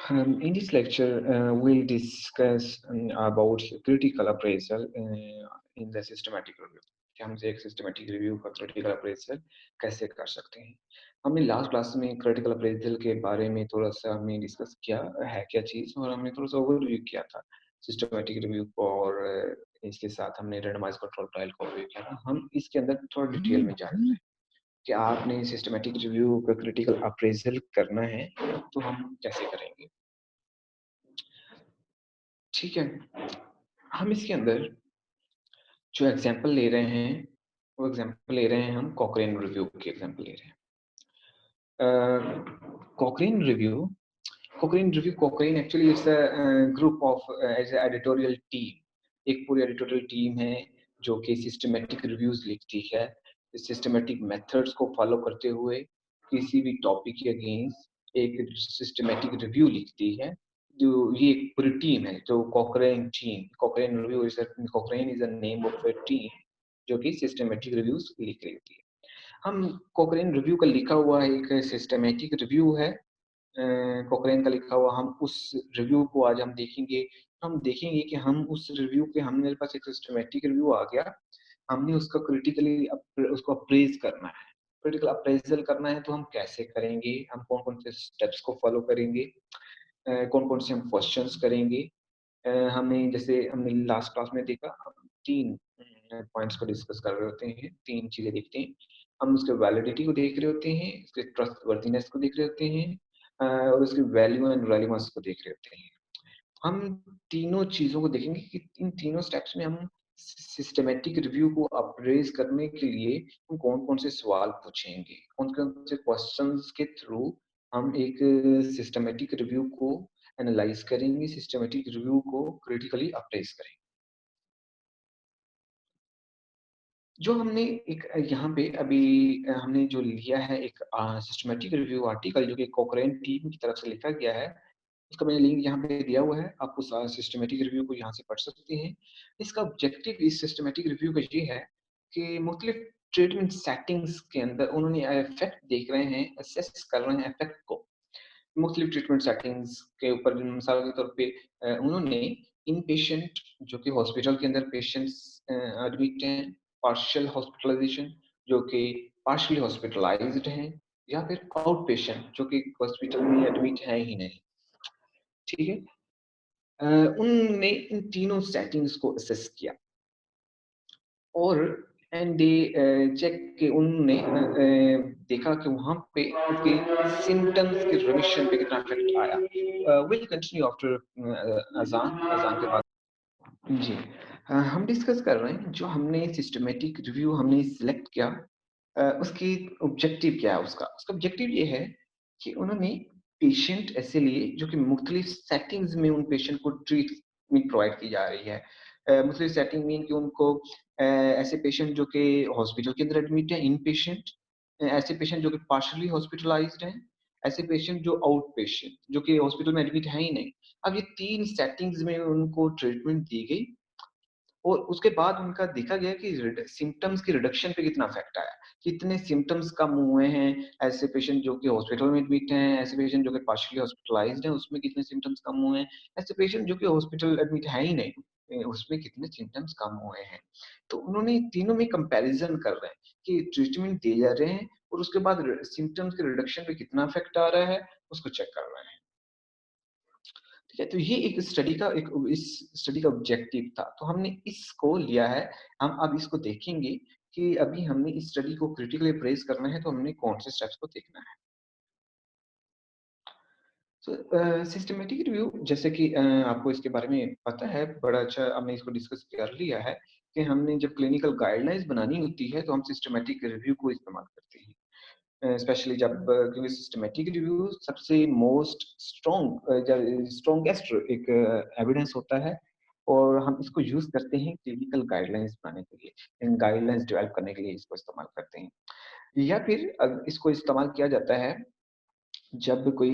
In this lecture, we'll discuss about critical appraisal in the systematic review. कि हम एक systematic review का critical appraisal कैसे कर सकते हैं। हमने लास्ट क्लास में क्रिटिकल अप्रेजल के बारे में थोड़ा सा हमने डिस्कस किया है क्या चीज़, और हमने थोड़ा सा ओवरव्यू किया था सिस्टमेटिक रिव्यू को, और इसके साथ हमने रैंडमाइज्ड कंट्रोल ट्रायल को ओवरव्यू किया था। हम इसके अंदर थोड़ा डिटेल में जानते हैं कि आपने सिस्टमेटिक रिव्यू का क्रिटिकल अप्रेजल करना है तो हम कैसे करेंगे। ठीक है, हम इसके अंदर जो एग्जांपल ले रहे हैं वो एग्जांपल ले रहे हैं, हम कॉकरेन रिव्यू के एग्जांपल ले रहे हैं। Cochrane review Cochrane actually it's a group of as editorial team. एक पूरी एडिटोरियल टीम है जो कि सिस्टमेटिक रिव्यूज लिखती है, सिस्टमेटिक मेथड्स को फॉलो करते हुए किसी भी टॉपिक के अगेंस्ट एक सिस्टमेटिक रिव्यू लिखती है। जो ये एक पूरी टीम है जो कॉकरेन team, कॉकरेन is a name of a team जो कि सिस्टमेटिक रिव्यूज लिख रही होती है। हम कॉकरेन रिव्यू का लिखा हुआ एक सिस्टमेटिक रिव्यू है, कॉकरेन का लिखा हुआ, हम उस रिव्यू को आज हम देखेंगे। हम देखेंगे कि हम उस रिव्यू के, हम मेरे पास एक सिस्टमेटिक रिव्यू आ गया, हमने उसका क्रिटिकली उसको अप्रेज करना है, क्रिटिकल अप्रेजल करना है तो हम कैसे करेंगे, हम कौन कौन से स्टेप्स को फॉलो करेंगे, कौन कौन से हम क्वेश्चंस करेंगे। हमें जैसे हमने लास्ट क्लास में देखा, हम तीन पॉइंट्स को डिस्कस कर रहे होते हैं, तीन चीजें देखते हैं। हम उसके वैलिडिटी को देख रहे होते हैं, उसके ट्रस्टवर्थीनेस को देख रहे होते हैं, और उसकी वैल्यू एंड रेलेवेंस को देख रहे होते हैं। हम तीनों चीजों को देखेंगे कि इन तीनों स्टेप्स में हम सिस्टमेटिक रिव्यू को अप्रेज करने के लिए हम कौन कौन से सवाल पूछेंगे, कौन कौन से क्वेश्चंस के थ्रू हम एक सिस्टमेटिक रिव्यू को एनालाइज करेंगे, सिस्टमेटिक रिव्यू को क्रिटिकली अप्रेज करेंगे। जो हमने एक यहाँ पे अभी हमने जो लिया है एक सिस्टमेटिक रिव्यू आर्टिकल जो कि कोक्रेन टीम की तरफ से लिखा गया है, उसका मैंने लिंक यहाँ पे दिया हुआ है, आप उस सिस्टमेटिक रिव्यू को यहाँ से पढ़ सकते हैं। इसका ऑब्जेक्टिव इस सिस्टमेटिक रिव्यू का ये है कि मुख्तलिफ ट्रीटमेंट सेटिंग्स के अंदर उन्होंने इफेक्ट देख रहे हैं, असेस कर रहे हैं इफेक्ट को मुख्तलिफ ट्रीटमेंट सेटिंग्स के ऊपर। मिसाल के तौर पे उन्होंने इन पेशेंट जो कि हॉस्पिटल के अंदर पेशेंट्स एडमिट हैं, पार्शियल हॉस्पिटलाइजेशन जो कि पार्शियली हॉस्पिटलाइज्ड हैं, या फिर आउट पेशेंट जो कि हॉस्पिटल में एडमिट है ही नहीं। ठीक है, उनने इन तीनों सेटिंग्स को असेस किया और एंड दे चेक के उन्होंने देखा कि वहाँ पे उनके सिम्टम्स के रिमिशन पे कितना इफेक्ट आया। विल कंटिन्यू आफ्टर अजान, अजान के बाद। जी, हम डिस्कस कर रहे हैं जो हमने सिस्टमेटिक रिव्यू हमने सिलेक्ट किया, उसकी ऑब्जेक्टिव क्या है। उसका उसका ऑब्जेक्टिव ये है कि उन्होंने पेशेंट ऐसे लिए जो कि मुख्तलिफ सेटिंग्स में उन पेशेंट को ट्रीटमेंट प्रोवाइड की जा रही है। मुख्तलिफ सेटिंग मीन कि उनको ऐसे पेशेंट जो कि हॉस्पिटल के अंदर एडमिट है, इन पेशेंट, ऐसे पेशेंट जो कि पार्शली हॉस्पिटलाइज्ड हैं, ऐसे पेशेंट जो आउट पेशेंट जो कि हॉस्पिटल में एडमिट है ही नहीं। अब ये तीन सेटिंग्स में उनको ट्रीटमेंट दी गई और उसके बाद उनका देखा गया कि सिम्पटम्स की रिडक्शन पे कितना इफेक्ट आया, कितने सिम्पटम्स कम हुए हैं। ऐसे पेशेंट जो कि हॉस्पिटल में एडमिट हैं, ऐसे पेशेंट जो कि पार्शियली हॉस्पिटलाइज्ड हैं, उसमें कितने सिम्पटम्स कम हुए हैं, ऐसे पेशेंट जो कि हॉस्पिटल एडमिट है ही नहीं, उसमें कितने सिम्पटम्स कम हुए हैं। तो उन्होंने तीनों में कंपैरिजन कर रहे हैं कि ट्रीटमेंट दिए जा रहे हैं और उसके बाद सिम्पटम्स के रिडक्शन पे कितना इफेक्ट आ रहा है, उसको चेक कर रहे हैं। ठीक है, तो ये एक स्टडी का एक इस स्टडी का ऑब्जेक्टिव था, तो हमने इसको लिया है। हम अब इसको देखेंगे कि अभी हमने इस स्टडी को क्रिटिकली अप्रेज करना है तो हमने कौन से स्टेप्स को देखना है। तो सिस्टमेटिक रिव्यू जैसे कि आपको इसके बारे में पता है, बड़ा अच्छा हमने इसको डिस्कस कर लिया है कि हमने जब क्लिनिकल गाइडलाइंस बनानी होती है तो हम सिस्टमेटिक रिव्यू को इस्तेमाल करते हैं। स्पेशली जब क्योंकि सिस्टमेटिक रिव्यू सबसे मोस्ट स्ट्रॉन्गेस्ट एक एविडेंस होता है, और हम इसको यूज करते हैं क्लिनिकल गाइडलाइंस बनाने के लिए, इन गाइडलाइंस डेवलप करने के लिए इसको इस्तेमाल करते हैं। या फिर इसको इस्तेमाल किया जाता है जब कोई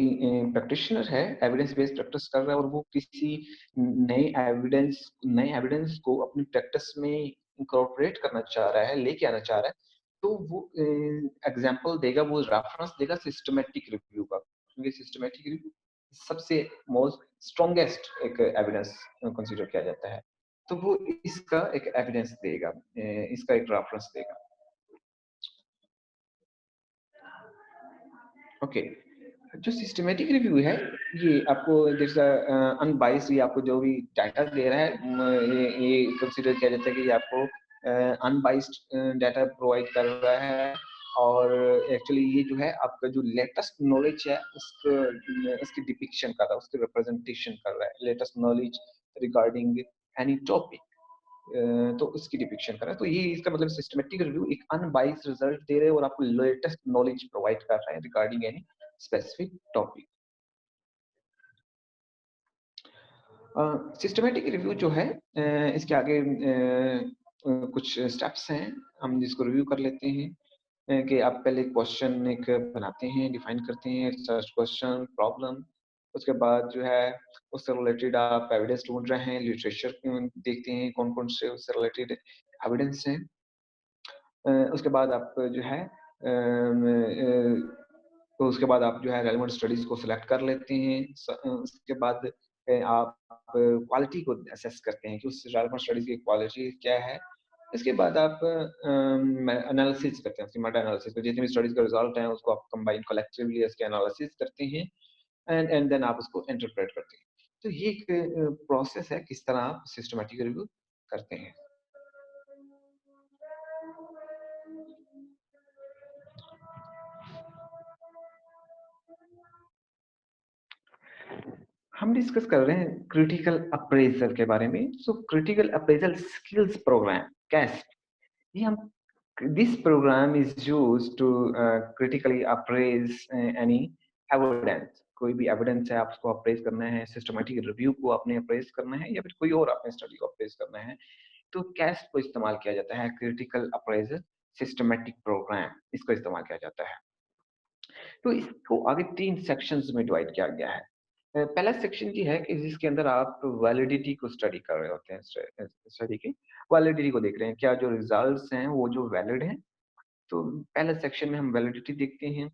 प्रैक्टिशनर है, एविडेंस बेस्ड प्रैक्टिस कर रहा है और वो किसी नए एविडेंस को अपनी प्रैक्टिस में इंकॉर्पोरेट करना चाह रहा है, लेके आना चाह रहा है, तो वो एग्जांपल देगा, वो रेफरेंस देगा सिस्टमैटिक रिव्यू का। क्योंकि सिस्टमैटिक रिव्यू सबसे मोस्ट स्ट्रॉन्गेस्ट एक एविडेंस कंसीडर किया जाता है। तो वो इसका एक एविडेंस देगा, इसका एक रेफरेंस देगा। ओके, जो सिस्टमैटिक रिव्यू है, ये आपको जैसा अनबाइस्ड, ये आपको जो भी डाटा दे रहा है, ये कंसीडर किया जाता है कि ये आपको अनबाइस्ड डाटा प्रोवाइड कर रहा है, और एक्चुअली ये जो है आपका जो लेटेस्ट नॉलेज है उसकी डिपिक्शन कर रहा है, उसकी रिप्रेजेंटेशन कर रहा है, latest knowledge regarding any topic, तो उसकी डिपिक्शन कर रहा है। तो ये इसका मतलब सिस्टमैटिक रिव्यू एक अनबाइस्ड रिजल्ट दे रहे हैं और आपको लेटेस्ट नॉलेज प्रोवाइड कर रहा है regarding any specific topic. Systematic review जो है, इसके आगे कुछ स्टेप्स हैं, हम जिसको रिव्यू कर लेते हैं। कि आप पहले क्वेश्चन एक बनाते हैं, डिफाइन करते हैं, रिसर्च क्वेश्चन, प्रॉब्लम। उसके बाद जो है उससे रिलेटेड आप एविडेंस ढूंढ रहे हैं, लिटरेचर देखते हैं कौन कौन से उससे रिलेटेड एविडेंस हैं। उसके बाद आप जो है तो उसके बाद आप जो है रेलेवेंट स्टडीज को सिलेक्ट कर लेते हैं। उसके बाद आप क्वालिटी को असेस करते हैं कि उस रेलेवेंट स्टडीज की क्वालिटी क्या है। इसके बाद आप एनालिसिस करते हैं, मेटा एनालिसिस, तो जितने भी स्टडीज का रिजल्ट है उसको आप कंबाइन कलेक्टिवली इसके एनालिसिस करते हैं, एंड देन आप उसको इंटरप्रेट करते हैं। तो ये एक प्रोसेस है किस तरह आप सिस्टमैटिक रिव्यू करते हैं। हम डिस्कस कर रहे हैं क्रिटिकल अप्रेजल के बारे में। So critical appraisal skills programme, कैस्ट, ये हम this programme is used to critically appraise any evidence. कोई भी एविडेंस है, आप उसको अप्रेज करना है, सिस्टमैटिक रिव्यू को आपने अप्रेज करना है, या फिर कोई और आपने स्टडी को अप्रेज करना है, तो कैस्ट को इस्तेमाल किया जाता है। क्रिटिकल अप्रेजल सिस्टमैटिक प्रोग्राम, इसको इस्तेमाल किया जाता है। तो इसको आगे 3 सेक्शंस में डिवाइड किया गया है। पहला सेक्शन ये है कि जिसके अंदर आप वैलिडिटी को स्टडी कर रहे होते हैं, स्टडी की वैलिडिटी को देख रहे हैं, क्या जो रिजल्ट्स हैं वो जो वैलिड हैं। तो पहले सेक्शन में हम वैलिडिटी देखते हैं।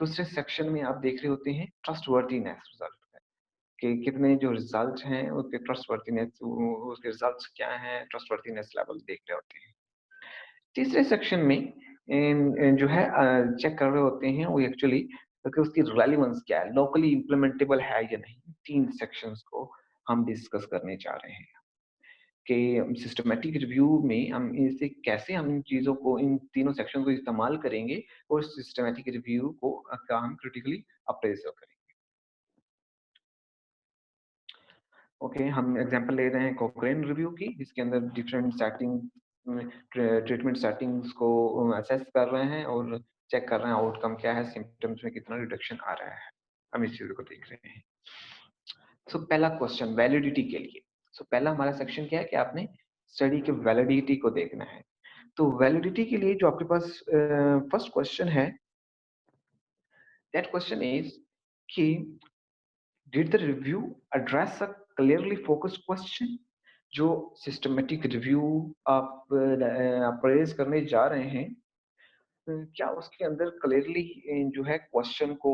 दूसरे सेक्शन में आप देख रहे होते हैं ट्रस्टवर्थीनेस रिजल्ट, कि कितने जो रिजल्ट हैं उसके ट्रस्टवर्थीनेस, उसके रिजल्ट्स क्या हैं, ट्रस्टवर्थीनेस लेवल देख रहे होते हैं। तीसरे सेक्शन में जो है चेक कर रहे होते हैं वो एक्चुअली कि उसकी रेलेवेंस क्या है, लोकली इम्प्लीमेंटेबल है या नहीं। 3 सेक्शंस को हम डिस्कस करने जा रहे हैं कि सिस्टमैटिक रिव्यू में हम इसे कैसे, हम इन चीज़ों को, इन तीनों सेक्शन को इस्तेमाल करेंगे और सिस्टमैटिक रिव्यू को का हम क्रिटिकली अप्रेज़ल करेंगे। ओके, हम एग्जांपल ले रहे हैं कोक्रेन रिव्यू की, जिसके अंदर डिफरेंट सेटिंग में ट्रीटमेंट सेटिंग्स को असेस कर रहे हैं और चेक कर रहे हैं आउटकम क्या है, सिम्पटम्स में कितना रिडक्शन आ रहा है। हम इस चीज़ को देख रहे हैं। सो पहला क्वेश्चन वैलिडिटी के लिए। सो पहला हमारा सेक्शन क्या है कि आपने स्टडी के वैलिडिटी को देखना है। तो वैलिडिटी के लिए जो आपके पास फर्स्ट क्वेश्चन है, दैट क्वेश्चन इज कि did the review address a clearly focused question. जो सिस्टमैटिक रिव्यू आप अप्रेज करने जा रहे हैं, क्या उसके अंदर क्लियरली जो है क्वेश्चन को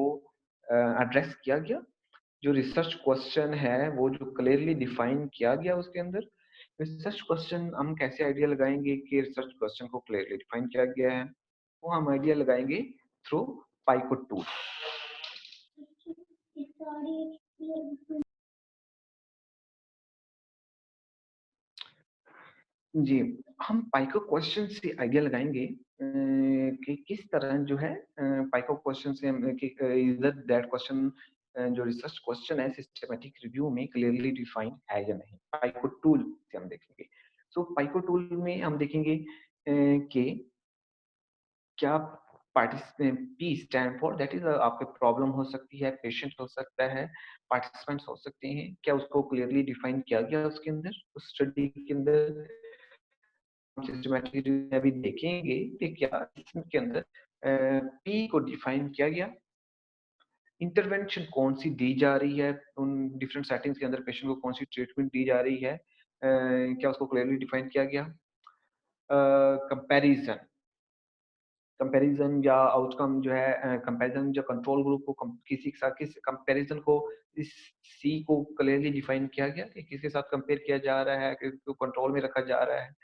एड्रेस किया गया। जो रिसर्च क्वेश्चन है वो जो क्लियरली डिफाइन किया गया उसके अंदर। रिसर्च क्वेश्चन हम कैसे आइडिया लगाएंगे कि रिसर्च क्वेश्चन को क्लियरली डिफाइन किया गया है, वो हम आइडिया लगाएंगे थ्रू पाइको टूल। जी, हम पाइको क्वेश्चन से आइडिया लगाएँगे कि किस तरह जो है पाइको क्वेश्चन से हम कि इज़ दैट क्वेश्चन जो रिसर्च क्वेश्चन है सिस्टमैटिक रिव्यू में क्लियरली डिफाइंड है या नहीं। पाइको टूल से हम देखेंगे। सो पाइको टूल में हम देखेंगे कि क्या P stand for, that is आपकी प्रॉब्लम हो सकती है, पेशेंट हो सकता है, पार्टिसिपेंट्स हो सकते हैं। क्या उसको क्लियरली डिफाइन किया गया उसके अंदर, उस स्टडी के अंदर। सिस्टमैटिक में अभी देखेंगे कि क्या इसके अंदर पी को डिफाइन किया गया, इंटरवेंशन कौन सी दी जा रही है, उन डिफरेंट सेटिंग्स के अंदर पेशेंट को कौन सी ट्रीटमेंट दी जा रही है, क्या उसको क्लियरली डिफाइन किया गया। कंपैरिजन, कंपैरिजन या आउटकम जो है कंपैरिजन जो कंट्रोल ग्रुप को किसी के साथ किस कंपैरिजन को इस सी को क्लियरली डिफाइन किया गया कि किसके साथ कंपेयर किया जा रहा है, किसको कंट्रोल में रखा जा रहा है,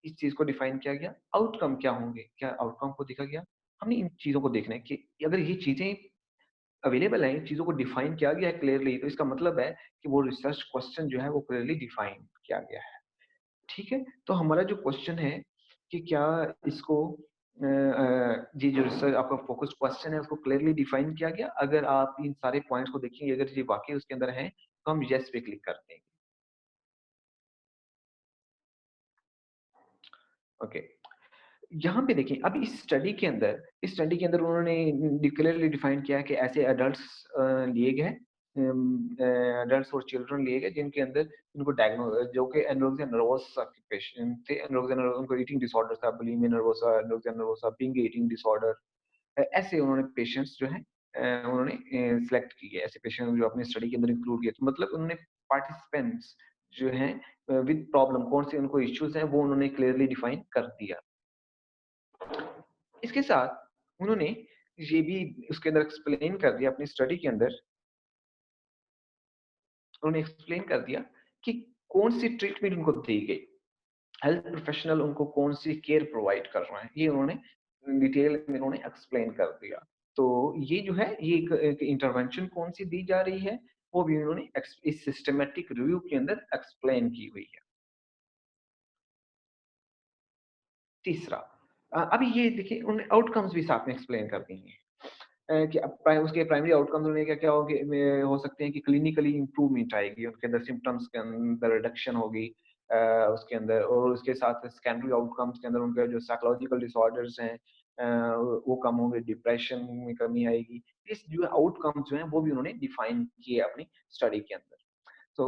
इस चीज को डिफाइन किया गया। आउटकम क्या होंगे, क्या आउटकम को देखा गया। हमने इन चीजों को देखना है कि अगर ये चीजें अवेलेबल है, इन चीजों को डिफाइन किया गया है क्लियरली, तो इसका मतलब है कि वो रिसर्च क्वेश्चन जो है वो क्लियरली डिफाइन किया गया है। ठीक है, तो हमारा जो क्वेश्चन है कि क्या इसको ये जो रिसर्च आपका फोकस क्वेश्चन है उसको क्लियरली डिफाइन किया गया। अगर आप इन सारे पॉइंट्स को देखेंगे, अगर ये वाकई उसके अंदर है तो हम यस पे क्लिक करते हैं। ओके, यहाँ पे देखिए अब इस स्टडी के अंदर उन्होंने क्लियरली डिफाइन किया है कि ऐसे एडल्ट्स लिए गए, एडल्ट्स और चिल्ड्रन लिए गए जिनके अंदर उनको डायग्नोज जो कि एनोरेक्सिया नर्वोसा के पेशेंट थे। एनोरेक्सिया नर्वोसा उनको ईटिंग डिसऑर्डर था, bulimia nervosa, anorexia nervosa, binge eating disorder. ऐसे उन्होंने पेशेंट्स जो हैं उन्होंने सिलेक्ट किए, ऐसे पेशेंट जो अपने स्टडी के अंदर इंक्लूड किए। तो मतलब उन्होंने पार्टिसिपेंट्स जो हैं विद प्रॉब्लम कौन से उनको इश्यूज हैं वो उन्होंने क्लियरली डिफाइन कर दिया। इसके साथ उन्होंने ये भी उसके अंदर एक्सप्लेन कर दिया अपनी स्टडी के अंदर, उन्होंने एक्सप्लेन कर दिया कि कौन सी ट्रीटमेंट उनको दी गई, हेल्थ प्रोफेशनल उनको कौन सी केयर प्रोवाइड कर रहे हैं, ये उन्होंने डिटेल में उन्होंने एक्सप्लेन कर दिया। तो ये जो है ये एक इंटरवेंशन कौन सी दी जा रही है वो भी उन्होंने इस सिस्टमेटिक रिव्यू के अंदर एक्सप्लेन की हुई है। तीसरा अभी ये देखिए उन्होंने आउटकम्स भी साथ में एक्सप्लेन कर दिए हैं। कि अब उसके प्राइमरी आउटकम्स उन्होंने क्या-क्या हो सकते हैं कि क्लिनिकली इम्प्रूवमेंट आएगी, उनके अंदर सिम्पटम्स के अंदर रिडक्शन होगी अ, उसके अंदर, और उसके साथ सेकेंडरी आउटकम्स के अंदर उनके जो साइकोलॉजिकल डिसऑर्डर्स हैं वो कम होंगे, डिप्रेशन में कमी आएगी। इस जो आउटकम्स जो हैं वो भी उन्होंने डिफाइन किए अपनी स्टडी के अंदर। तो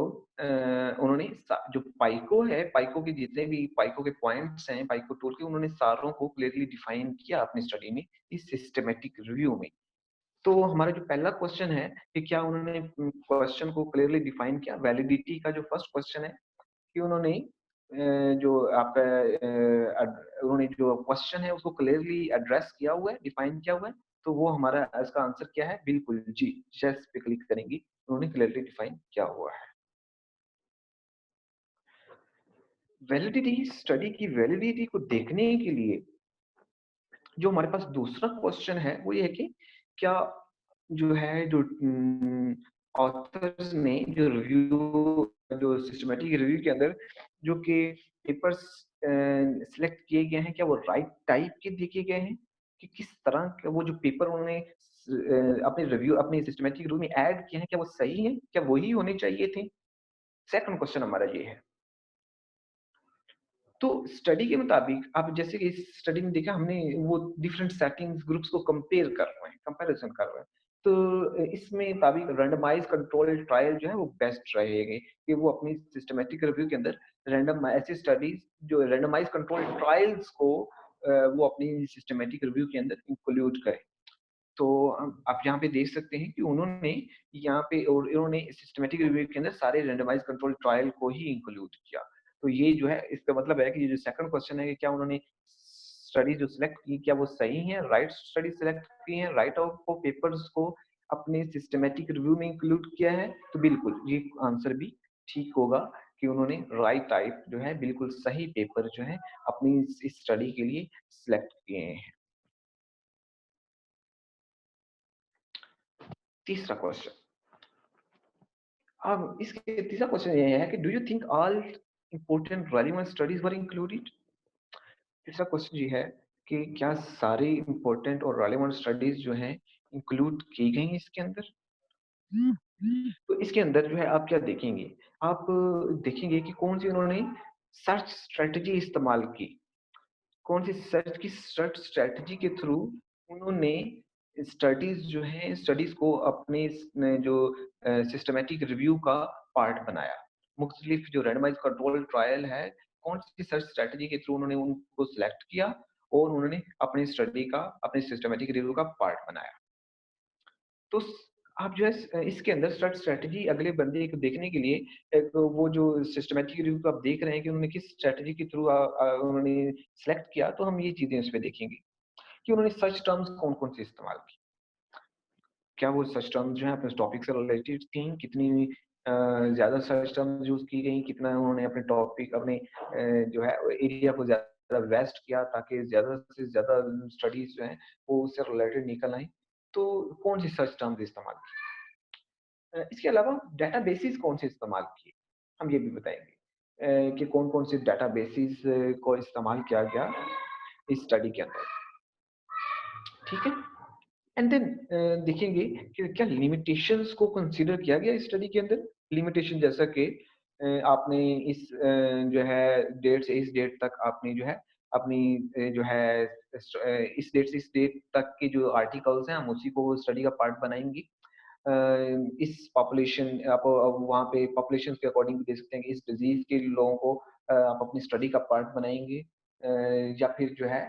उन्होंने जो पाइको है, पाइको के जितने भी पाइको के पॉइंट्स हैं, पाइको टूल के, उन्होंने सारों को क्लियरली डिफाइन किया अपनी स्टडी में इस सिस्टमैटिक रिव्यू में। तो हमारा जो पहला क्वेश्चन है कि क्या उन्होंने क्वेश्चन को क्लियरली डिफाइन किया। वैलिडिटी का जो फर्स्ट क्वेश्चन है कि उन्होंने जो आपका उन्होंने जो क्वेश्चन है उसको क्लियरली एड्रेस किया हुआ है, डिफाइन किया हुआ है। तो वो हमारा इसका आंसर क्या है, बिल्कुल जी, यस पे क्लिक करेंगे, उन्होंने क्लियरली डिफाइन किया हुआ है। वैलिडिटी, स्टडी की वैलिडिटी को देखने के लिए जो हमारे पास दूसरा क्वेश्चन है वो ये है कि क्या जो है जो ऑथर्स ने जो रिव्यू जो सिस्टमैटिक रिव्यू के अंदर जो कि पेपर्स सिलेक्ट किए गए हैं क्या वो राइट टाइप के देखे गए हैं, कि किस तरह का वो जो पेपर उन्होंने अपने रिव्यू अपने सिस्टमैटिक रिव्यू में ऐड किए हैं क्या वो सही है, क्या वही होने चाहिए थे। सेकंड क्वेश्चन हमारा ये है। तो स्टडी के मुताबिक आप जैसे कि इस स्टडी में देखा हमने वो डिफरेंट सेटिंग्स ग्रुप्स को कंपेयर कर रहे हैं, कंपैरिजन कर रहे हैं। तो इसमें मुताबिक रैंडमाइज कंट्रोल ट्रायल जो है वो बेस्ट रहेगी कि वो अपनी सिस्टमैटिक रिव्यू के अंदर रैंडम ऐसी स्टडीज जो रैंडमाइज कंट्रोल ट्रायल्स को वो अपनी सिस्टमैटिक रिव्यू के अंदर इंक्लूड करें। तो आप यहाँ पे देख सकते हैं कि उन्होंने यहाँ पे और इन्होंने सिस्टमैटिक रिव्यू के अंदर सारे रैंडमाइज्ड कंट्रोल ट्रायल को ही इंक्लूड किया। तो ये जो है इसका मतलब है कि ये जो सेकंड क्वेश्चन है कि क्या उन्होंने स्टडी जो सिलेक्ट की क्या वो सही है, राइट स्टडी सिलेक्ट की है, राइट आउट को पेपर्स को अपने सिस्टमैटिक रिव्यू में इंक्लूड किया है, तो बिल्कुल ये आंसर भी ठीक होगा कि उन्होंने राइट टाइप जो है बिल्कुल सही पेपर जो है अपनी इस स्टडी के लिए सिलेक्ट किए हैं। तीसरा क्वेश्चन, अब इसके तीसरा क्वेश्चन ये है कि do you think all important relevant studies were included. तीसरा क्वेश्चन ये है कि क्या सारी इम्पोर्टेंट और रेलेवेंट स्टडीज जो हैं इंक्लूड की गई हैं इसके अंदर। तो इसके अंदर जो है आप क्या देखेंगे, आप देखेंगे कि कौन सी उन्होंने सर्च स्ट्रेटजी इस्तेमाल की, कौन सी सर्च स्ट्रेटजी के थ्रू उन्होंने स्टडीज जो है स्टडीज को अपने जो सिस्टमैटिक रिव्यू का पार्ट बनाया। मुख्तलिफ जो रैंडमाइज कंट्रोल ट्रायल है, कौन सी सर्च स्ट्रेटजी के थ्रू उन्होंने उनको सिलेक्ट किया और उन्होंने अपनी स्टडी का अपने सिस्टमैटिक रिव्यू का पार्ट बनाया। तो आप जो है इसके अंदर सर्च स्ट्रेटजी अगले बंदे को देखने के लिए एक वो जो सिस्टमैटिक रिव्यू को आप देख रहे हैं कि उन्होंने किस स्ट्रेटजी के थ्रू उन्होंने सेलेक्ट किया, तो हम ये चीजें उसमें देखेंगे। कि उन्होंने सर्च टर्म्स कौन-कौन से इस्तेमाल की। क्या वो सर्च टर्म्स जो हैं अपने टॉपिक से रिलेटेड थी? कितनी ज़्यादा सर्च टर्म्स यूज़ की गई? कितना उन्होंने अपने टॉपिक अपने जो है एरिया को ज़्यादा वेस्ट किया ताकि ज़्यादा से ज़्यादा स्टडीज़ जो हैं वो उससे रिलेटेड निकल आएँ? तो कौन-सी सर्च टर्म्स इस्तेमाल की? इसके अलावा डेटाबेसेस कौन से इस्तेमाल किए, हम ये भी बताएँगे कि कौन-कौन से डेटाबेसेस को इस्तेमाल किया गया इस स्टडी के अंदर, ठीक है? एंड देन देखेंगे कि क्या लिमिटेशंस को कंसीडर किया गया इस स्टडी के अंदर? लिमिटेशन जैसा कि आपने इस जो है डेट से इस डेट तक आपने जो है अपनी जो है इस डेट से इस डेट तक के जो आर्टिकल्स हैं हम उसी को स्टडी का पार्ट बनाएँगे। अ, इस पॉपुलेशन आप वहाँ पे पॉपुलेशन के अकॉर्डिंग भी देख सकते हैं कि इस डिज़ीज़ के लोगों को आप अपनी स्टडी का पार्ट बनाएँगे या फिर जो है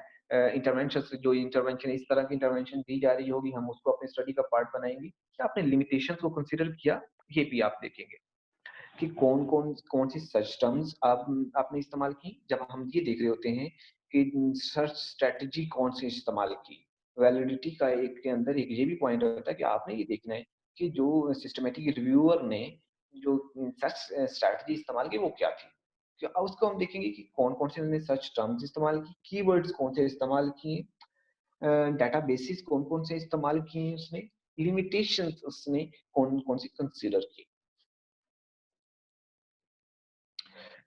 इंटरवेंशंस जो इंटरवेंशन इस तरह की इंटरवेंशन दी जा रही होगी, हम उसको अपनी स्टडी का पार्ट बनाएँगे या आपने लिमिटेशंस को कंसीडर किया, ये भी आप देखेंगे कि कौन-सी सर्च टर्म्स आपने इस्तेमाल की। जब हम ये देख रहे होते हैं कि सर्च स्ट्रैटेजी कौन सी इस्तेमाल की। वैलिडिटी का एक के अंदर एक ये भी पॉइंट होता है कि आपने ये देखना है कि जो सिस्टमैटिक रिव्यूअर ने जो सर्च स्ट्रैटेजी इस्तेमाल की वो क्या थी? उसको हम देखेंगे कि कौन-कौन से उन्होंने सर्च टर्म्स इस्तेमाल की, कीवर्ड्स कौन से इस्तेमाल किए, डेटाबेसेस कौन-कौन से इस्तेमाल किए उसने, लिमिटेशंस उसने कौन-कौन सी कंसीडर की।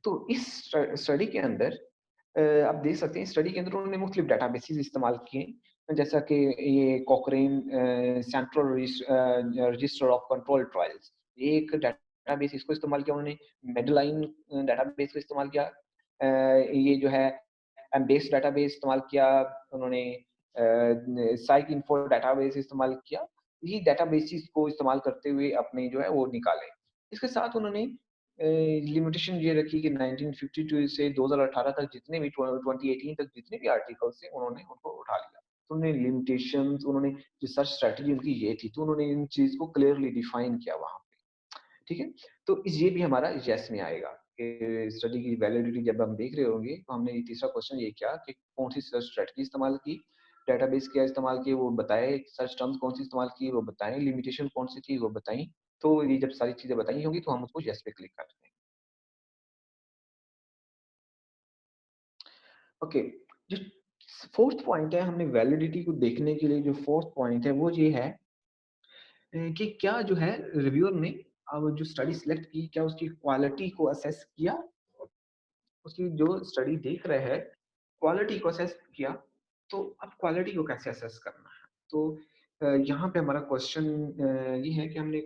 तो इस स्टडी के अंदर आप देख सकते हैं स्टडी के अंदर उन्होंने मुख्तलिफ डेटाबेसेस इस्तेमाल किए जैसा कि ये कॉकरेन central register of control trials ये एक डेटाबेस इसको इस्तेमाल किया उन्होंने मेडलाइन डेटाबेस को इस्तेमाल किया ये जो है एम्बेस डेटाबेस इस्तेमाल किया उन्होंने साइक इन्फो डेटाबेस इस्तेमाल किया ये डेटाबेसेस को इस्तेमाल करते हुए अपने जो है वो निकाले इसके साथ उन्होंने लिमिटेशन ये रखी कि 1952 से 2018 तक जितने भी 2018 तक जितने भी आर्टिकल्स थे उन्होंने उनको उठा लिया। तो उन्होंने लिमिटेशंस उन्होंने रिसर्च स्ट्रैटेजी उनकी ये थी, तो उन्होंने इन चीज़ को क्लियरली डिफाइन किया वहाँ पे, ठीक है? तो ये भी हमारा येस में आएगा कि स्टडी की वैलिडिटी जब हम देख रहे होंगे, तो हमने तीसरा क्वेश्चन ये किया कि कौन-सी सर्च स्ट्रैटेजी इस्तेमाल की, डेटाबेस क्या इस्तेमाल किए वो बताएँ, सर्च टर्म्स कौन-सी इस्तेमाल की वो बताएँ, लिमिटेशन कौन-सी थी वो बताई। तो ये जब सारी चीज़ें बताई होंगी तो हम उसको येस पे क्लिक करते हैं। ओके, जो फोर्थ पॉइंट है हमने वैलिडिटी को देखने के लिए जो फोर्थ पॉइंट है वो ये है कि क्या जो है रिव्यूअर ने अब जो स्टडी सिलेक्ट की क्या उसकी क्वालिटी को असेस किया? उसकी जो स्टडी देख रहे हैं, क्वालिटी को असेस किया, तो अब क्वालिटी को कैसे असेस करना है? तो यहाँ पे हमारा क्वेश्चन ये है कि हमने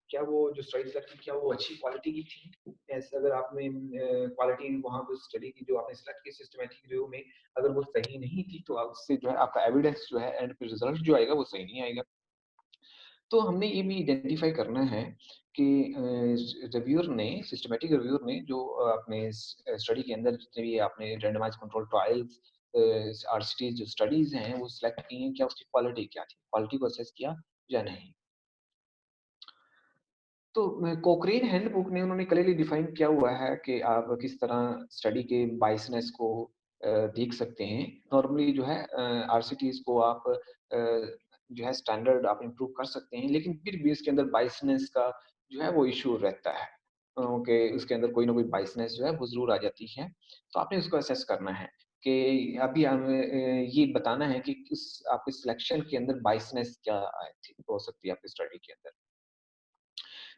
क्या वो जो स्टडी सेलेक्ट की, क्या वो अच्छी क्वालिटी की थी? ऐसे अगर आपने क्वालिटी वहाँ पे स्टडी की जो आपने सेलेक्ट की सिस्टमैटिक रिव्यू में, अगर वो सही नहीं थी, तो अब उससे जो है आपका एविडेंस जो है एंड पे रिजल्ट जो आएगा, वो सही नहीं आएगा। तो हमने ये भी आइडेंटिफ़ाई करना है कि रिव्यूअर ने सिस्टमैटिक रिव्यूअर ने जो अपने स्टडी के अंदर जितने भी आपने रैंडमाइज्ड कंट्रोल ट्रायल्स आरसीटीज़ जो स्टडीज़ हैं, वो सिलेक्ट की हैं, क्या उसकी क्वालिटी क्या थी? क्वालिटी को असेस किया या नहीं? तो कोक्रेन हैंडबुक ने उन्होंने क्लियरली डिफाइन किया हुआ है कि आप किस तरह स्टडी के बायसनेस को देख सकते हैं। नॉर्मली जो है आरसीटीज़ को आप जो है स्टैंडर्ड आप इम्प्रूव कर सकते हैं, लेकिन फिर भी इसके अंदर बायसनेस का जो है वो इश्यू रहता है। कि उसके अंदर कोई ना कोई बायसनेस जो है वो ज़रूर आ जाती है। तो आपने उसको असेस करना है कि अभी ये बताना है कि उस आपके सिलेक्शन के अंदर बायसनेस क्या थी हो सकती है आपकी स्टडी के अंदर।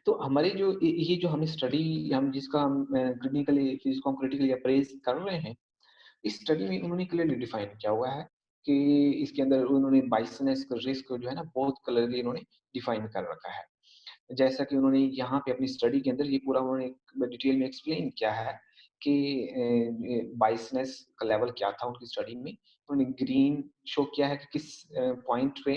तो हमारी जो ये जो हमें स्टडी हम जिसका हम क्लिनिकली जिसको हम क्रिटिकली अप्रेज़ कर रहे हैं, इस स्टडी में उन्होंने क्लियरली डिफाइन किया हुआ है कि इसके अंदर उन्होंने बायसनेस का रिस्क जो है ना बहुत क्लियरली इन्होंने डिफाइन कर रखा है। जैसा कि उन्होंने यहाँ पे अपनी स्टडी के अंदर ये पूरा उन्होंने डिटेल में एक्सप्लेन किया है कि बायसनेस का लेवल क्या था उनकी स्टडी में। उन्होंने ग्रीन शो किया है कि किस पॉइंट पे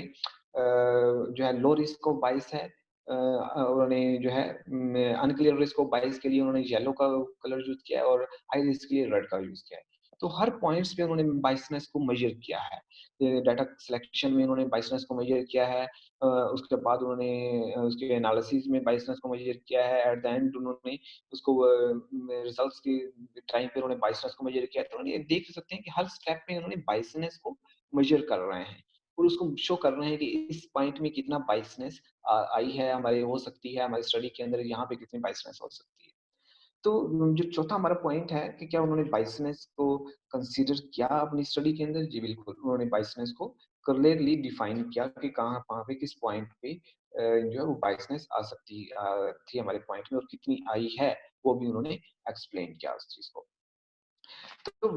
जो है लो रिस्क ऑफ बायस है। उन्होंने जो है अनक्लियर रिस्क ऑफ बायस के लिए उन्होंने येलो का कलर यूज़ किया है और हाई रिस्क के लिए रेड का यूज़ किया है। तो हर पॉइंट्स पे उन्होंने बायसनेस को मेज़र किया है। डाटा सिलेक्शन में उन्होंने बायसनेस को मेज़र किया है। उसके बाद उन्होंने उसके एनालिसिस में बायसनेस को मेज़र किया है, एट द एंड उन्होंने उसको रिजल्ट्स के टाइम पे उन्होंने बायसनेस को मेज़र किया है। तो उन्होंने देख सकते हैं कि हर स्टेप में उन्होंने बायसनेस को मेज़र कर रहे हैं और उसको शो कर रहे हैं कि इस पॉइंट में कितना बायसनेस आई है, हमारे हो सकती है, हमारी स्टडी के अंदर यहाँ पे कितनी बायसनेस हो सकती है। तो जो चौथा हमारा पॉइंट है कि क्या उन्होंने बायसनेस को कंसीडर किया अपनी स्टडी के अंदर? जी बिल्कुल, उन्होंने बायसनेस को क्लियरली डिफाइन किया कि कहाँ पे, किस पॉइंट पे जो है वो बायसनेस आ सकती थी हमारे पॉइंट में और कितनी आई है, वो भी उन्होंने एक्सप्लेन किया उस चीज़ को। तो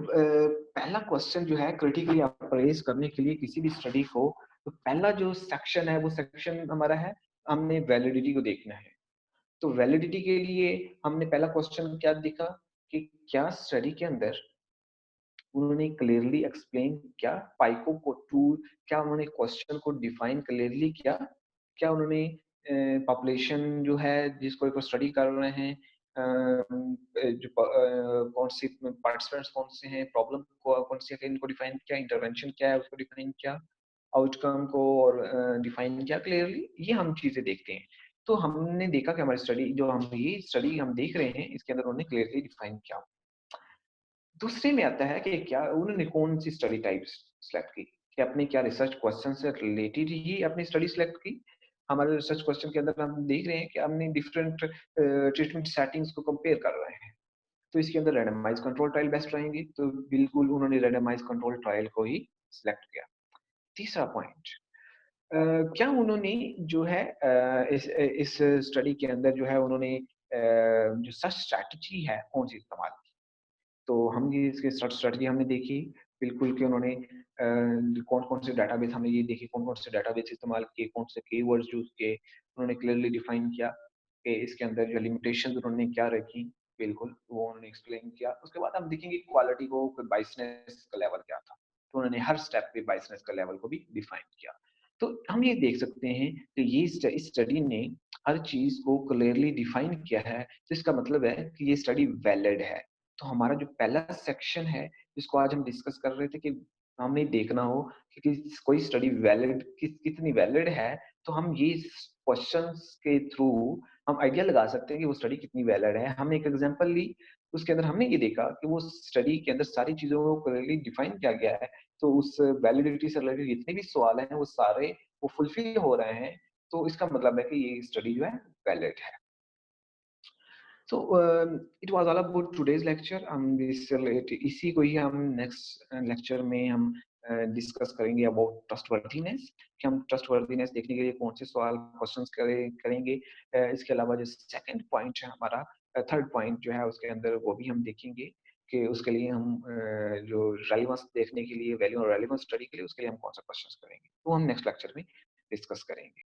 पहला क्वेश्चन जो है क्रिटिकली अप्रेज़ करने के लिए किसी भी स्टडी को, तो पहला जो सेक्शन है, वो सेक्शन हमारा है, हमने वैलिडिटी को देखना है। तो वैलिडिटी के लिए हमने पहला क्वेश्चन क्या देखा कि क्या स्टडी के अंदर उन्होंने क्लियरली एक्सप्लेन किया पाइको को टूल, क्या उन्होंने क्वेश्चन को डिफाइन क्लियरली किया? क्या उन्होंने पॉपुलेशन जो है जिसको एक स्टडी कर रहे हैं कौन सी पार्टिसिपेंट्स कौन से हैं, प्रॉब्लम को कौन सी है इनको डिफाइन किया, इंटरवेंशन क्या है उसको डिफाइन किया, आउटकम को और डिफाइन किया क्लियरली, ये हम चीज़ें देखते हैं। तो हमने देखा कि हमारी स्टडी जो हम ये स्टडी हम देख रहे हैं, इसके अंदर उन्होंने क्लियरली डिफाइन किया। दूसरे में आता है कि क्या उन्होंने कौन-सी स्टडी टाइप्स सेलेक्ट की, कि आपने क्या रिसर्च क्वेश्चन से रिलेटेड ही अपनी स्टडी सेलेक्ट की। हमारे रिसर्च क्वेश्चन के अंदर हम देख रहे हैं कि हमने डिफरेंट ट्रीटमेंट सेटिंग्स को कंपेयर कर रहे हैं। तो इसके अंदर रैंडमाइज्ड कंट्रोल ट्रायल बेस्ट रहेंगी, तो बिल्कुल उन्होंने रैंडमाइज्ड कंट्रोल ट्रायल को ही सिलेक्ट किया। तीसरा पॉइंट क्या उन्होंने जो है इस स्टडी के अंदर जो है उन्होंने जो सर्च स्ट्रैटेजी है कौन-सी इस्तेमाल की? तो हम ये इसके स्ट्रैटेजी हमने देखी, बिल्कुल कि उन्होंने कौन-कौन से डेटाबेस हमने ये देखे, कौन-कौन से डेटाबेस इस्तेमाल किए, कौन से कीवर्ड्स यूज़ किए, उन्होंने क्लियरली डिफाइन किया कि इसके अंदर जो लिमिटेशंस उन्होंने क्या रखी, बिल्कुल, वो उन्होंने एक्सप्लेन किया। उसके बाद हम देखेंगे क्वालिटी को कि बायसनेस का लेवल क्या था, तो उन्होंने हर स्टेप पे बायसनेस का लेवल को भी डिफाइन किया। तो हम ये देख सकते हैं कि ये इस स्टडी ने हर चीज़ को क्लियरली डिफाइन किया है, जिसका मतलब है कि ये स्टडी वैलिड है। तो हमारा जो पहला सेक्शन है, जिसको आज हम डिस्कस कर रहे थे कि हमें देखना हो कि कोई स्टडी वैलिड कितनी वैलिड है, तो हम ये क्वेश्चंस के थ्रू हम आइडिया लगा सकते हैं कि वो स्टडी कितनी वैलिड है। हमने एक एग्जांपल ली, उसके अंदर हमने ये देखा कि वो स्टडी के अंदर सारी चीज़ों को क्लियरली डिफाइन किया गया है, तो उस वैलिडिटी से रिलेटेड जितने भी सवाल हैं, वो सारे वो फुलफिल हो रहे हैं, तो इसका मतलब है कि ये स्टडी जो है वैलिड है। So it was all about today's lecture. हम इस इसी को ही हम नेक्स्ट लेक्चर में हम डिस्कस करेंगे अबाउट ट्रस्टवर्थीनेस कि हम ट्रस्टवर्थीनेस देखने के लिए कौन से सवाल क्वेश्चंस करेंगे। इसके अलावा जो सेकंड पॉइंट है हमारा, थर्ड पॉइंट जो है उसके अंदर वो भी हम देखेंगे कि उसके लिए हम जो रेलेवेंस देखने के लिए, वैल्यू और रेलेवेंस स्टडी के लिए उसके लिए हम कौन सा क्वेश्चंस करेंगे, वो हम नेक्स्ट लेक्चर में डिस्कस करेंगे।